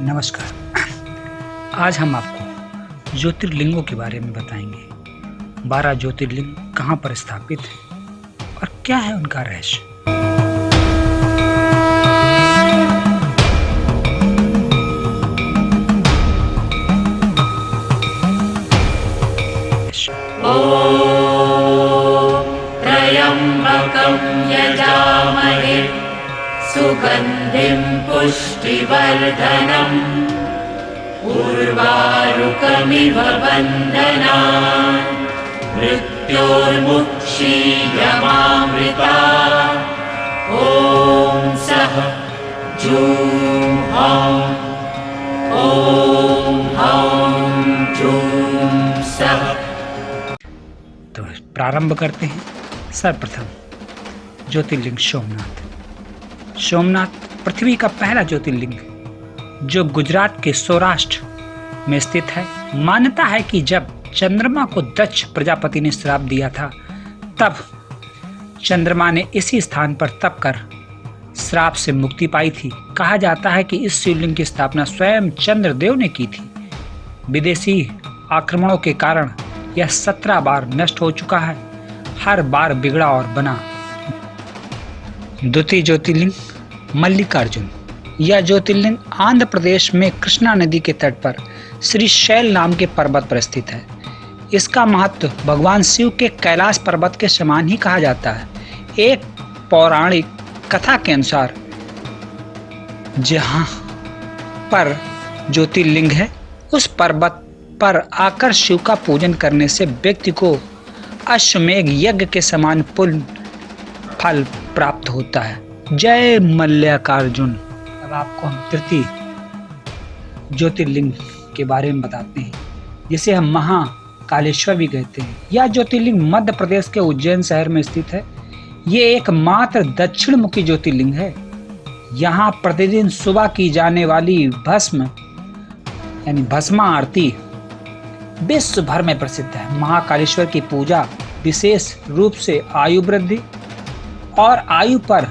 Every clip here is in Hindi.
नमस्कार। आज हम आपको ज्योतिर्लिंगों के बारे में बताएंगे। 12 ज्योतिर्लिंग कहाँ पर स्थापित है और क्या है उनका रहस्य। त्र्यम्बकं यजामहे सुगन्धिं पुष्टिवर्धनम् उर्वारुकमिव बन्धनान् मृत्योर्मुक्षीयमामृता। ॐ सः जूं हौं ॐ हौं जूं सः। तो प्रारंभ करते हैं। सर्वप्रथम ज्योतिर्लिंग सोमनाथ। सोमनाथ पृथ्वी का पहला ज्योतिर्लिंग जो गुजरात के सौराष्ट्र में स्थित है। मान्यता है कि जब चंद्रमा को दक्ष प्रजापति ने श्राप दिया था तब चंद्रमा ने इसी स्थान पर तप कर श्राप से मुक्ति पाई थी। कहा जाता है कि इस शिवलिंग की स्थापना स्वयं चंद्रदेव ने की थी। विदेशी आक्रमणों के कारण यह 17 बार नष्ट हो चुका है। हर बार बिगड़ा और बना। द्वितीय ज्योतिर्लिंग मल्लिकार्जुन। यह ज्योतिर्लिंग आंध्र प्रदेश में कृष्णा नदी के तट पर श्रीशैल नाम के पर्वत पर स्थित है। इसका महत्व भगवान शिव के कैलाश पर्वत के समान ही कहा जाता है। एक पौराणिक कथा के अनुसार जहाँ पर ज्योतिर्लिंग है उस पर्वत पर आकर शिव का पूजन करने से व्यक्ति को अश्वमेघ यज्ञ के समान पुण्य फल प्राप्त होता है। जय मल्लिकार्जुन। अब आपको हम तृतीय ज्योतिर्लिंग के बारे में बताते हैं जिसे हम महाकालेश्वर भी कहते हैं। यह ज्योतिर्लिंग मध्य प्रदेश के उज्जैन शहर में स्थित है। ये एकमात्र दक्षिण मुखी ज्योतिर्लिंग है। यहाँ प्रतिदिन सुबह की जाने वाली भस्म यानी भस्मा आरती विश्व भर में प्रसिद्ध है। महाकालेश्वर की पूजा विशेष रूप से आयु वृद्धि और आयु पर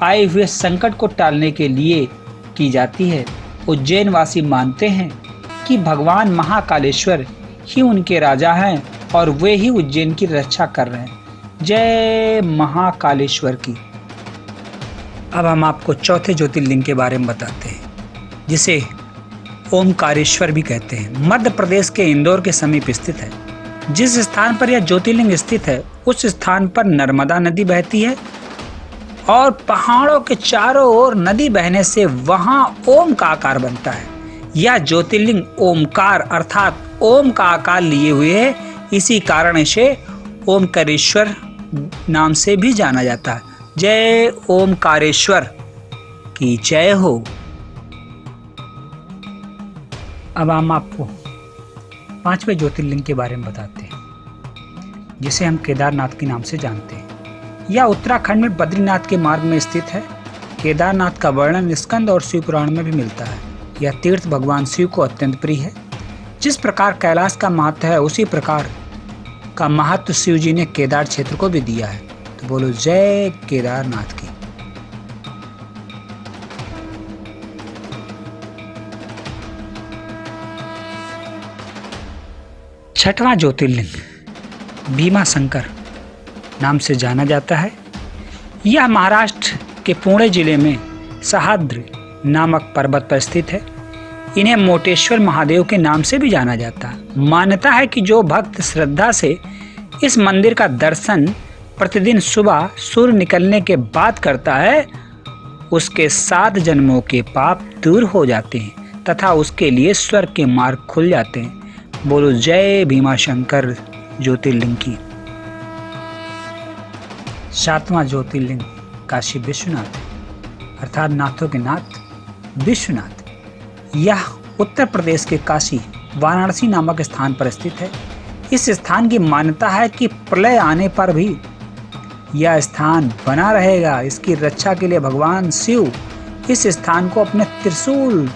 आए हुए संकट को टालने के लिए की जाती है। उज्जैन वासी मानते हैं कि भगवान महाकालेश्वर ही उनके राजा हैं और वे ही उज्जैन की रक्षा कर रहे हैं। जय महाकालेश्वर की। अब हम आपको चौथे ज्योतिर्लिंग के बारे में बताते हैं जिसे ओमकारेश्वर भी कहते हैं। मध्य प्रदेश के इंदौर के समीप स्थित है। जिस स्थान पर यह ज्योतिर्लिंग स्थित है उस स्थान पर नर्मदा नदी बहती है और पहाड़ों के चारों ओर नदी बहने से वहां ओम का आकार बनता है। यह ज्योतिर्लिंग ओमकार अर्थात ओम का आकार लिए हुए है। इसी कारण इसे ओमकारेश्वर नाम से भी जाना जाता है। जय ओमकारेश्वर की जय हो। अब हम आपको 5वें ज्योतिर्लिंग के बारे में बताते हैं जिसे हम केदारनाथ के नाम से जानते हैं। यह उत्तराखंड में बद्रीनाथ के मार्ग में स्थित है। केदारनाथ का वर्णन स्कंद और शिव पुराण में भी मिलता है। यह तीर्थ भगवान शिव को अत्यंत प्रिय है। जिस प्रकार कैलाश का महत्व है उसी प्रकार का महत्व शिव जी ने केदार क्षेत्र को भी दिया है। तो बोलो जय केदारनाथ की। छठवां ज्योतिर्लिंग भीमाशंकर नाम से जाना जाता है। यह महाराष्ट्र के पुणे जिले में सह्याद्री नामक पर्वत पर स्थित है। इन्हें मोटेश्वर महादेव के नाम से भी जाना जाता है। मान्यता है कि जो भक्त श्रद्धा से इस मंदिर का दर्शन प्रतिदिन सुबह सूर्य निकलने के बाद करता है उसके 7 जन्मों के पाप दूर हो जाते हैं तथा उसके लिए स्वर्ग के मार्ग खुल जाते हैं। बोलो जय भीमाशंकर ज्योतिर्लिंग की। 7वां ज्योतिर्लिंग काशी विश्वनाथ अर्थात नाथों के नाथ विश्वनाथ। यह उत्तर प्रदेश के काशी वाराणसी नामक स्थान पर स्थित है। इस स्थान की मान्यता है कि प्रलय आने पर भी यह स्थान बना रहेगा। इसकी रक्षा के लिए भगवान शिव इस स्थान को अपने त्रिशूल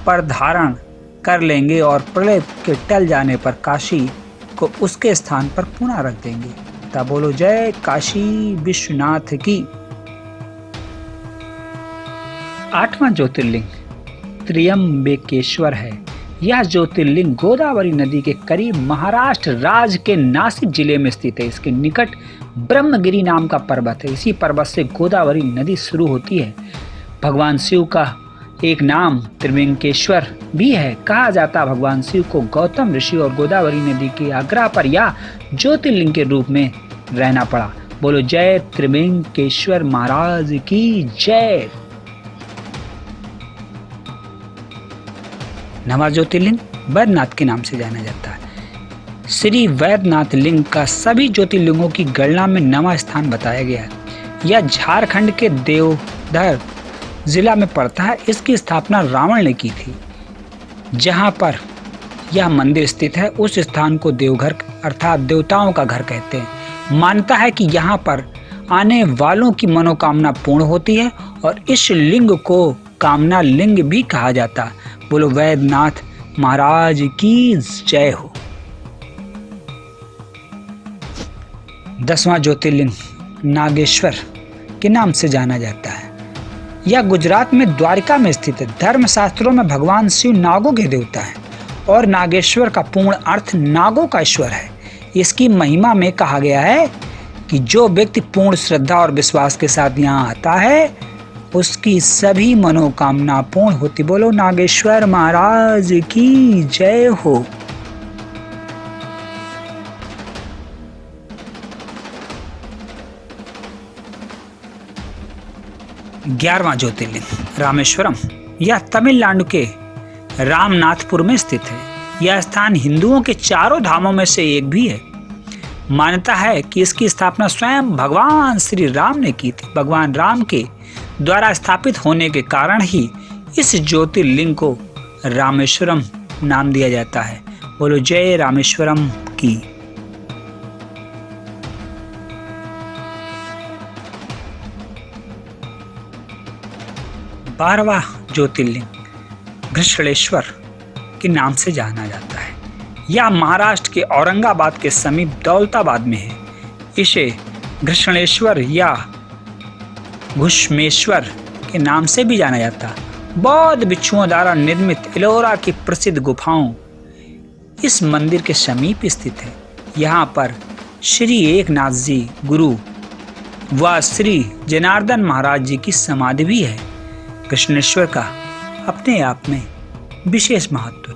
पर धारण कर लेंगे और प्रलय के टल जाने पर काशी को उसके स्थान पर पुनः रख देंगे। तब बोलो जय काशी विश्वनाथ की। 8वां ज्योतिर्लिंग त्र्यंबकेश्वर है। यह ज्योतिर्लिंग गोदावरी नदी के करीब महाराष्ट्र राज्य के नासिक जिले में स्थित है। इसके निकट ब्रह्मगिरी नाम का पर्वत है। इसी पर्वत से गोदावरी नदी शुरू होती है। भगवान शिव का एक नाम त्र्यंबकेश्वर भी है। कहा जाता भगवान शिव को गौतम ऋषि और गोदावरी नदी के आग्रह पर यह ज्योतिर्लिंग के रूप में रहना पड़ा। बोलो जय त्र्यंबकेश्वर महाराज की जय। 9वां ज्योतिर्लिंग वैद्यनाथ के नाम से जाना जाता है। श्री वैद्यनाथ लिंग का सभी ज्योतिर्लिंगों की गणना में 9वां स्थान बताया गया है। यह झारखंड के देवघर जिला में पड़ता है। इसकी स्थापना रावण ने की थी। जहां पर यह मंदिर स्थित है उस स्थान को देवघर अर्थात देवताओं का घर कहते हैं। मानता है कि यहाँ पर आने वालों की मनोकामना पूर्ण होती है और इस लिंग को कामना लिंग भी कहा जाता है। बोलो वैद्यनाथ महाराज की जय हो। 10वां ज्योतिर्लिंग नागेश्वर के नाम से जाना जाता है। यह गुजरात में द्वारिका में स्थित है। धर्मशास्त्रों में भगवान शिव नागों के देवता है और नागेश्वर का पूर्ण अर्थ नागों का ईश्वर है। इसकी महिमा में कहा गया है कि जो व्यक्ति पूर्ण श्रद्धा और विश्वास के साथ यहाँ आता है उसकी सभी मनोकामना पूर्ण होती। बोलो नागेश्वर महाराज की जय हो। 11वां ज्योतिर्लिंग रामेश्वरम। यह तमिलनाडु के रामनाथपुर में स्थित है। यह स्थान हिंदुओं के चारों धामों में से एक भी है। मान्यता है कि इसकी स्थापना स्वयं भगवान श्री राम ने की थी। भगवान राम के द्वारा स्थापित होने के कारण ही इस ज्योतिर्लिंग को रामेश्वरम नाम दिया जाता है। बोलो जय रामेश्वरम की। 12वां ज्योतिर्लिंग घृष्णेश्वर के नाम से जाना जाता है। यह महाराष्ट्र के औरंगाबाद के समीप दौलताबाद में है। इसे घृष्णेश्वर या घुष्मेश्वर के नाम से भी जाना जाता है। बौद्ध भिक्षुओं द्वारा निर्मित एलोरा की प्रसिद्ध गुफाओं इस मंदिर के समीप स्थित है। यहाँ पर श्री एकनाथ जी गुरु व श्री जनार्दन महाराज जी की समाधि भी है। कृष्णेश्वर का अपने आप में विशेष महत्व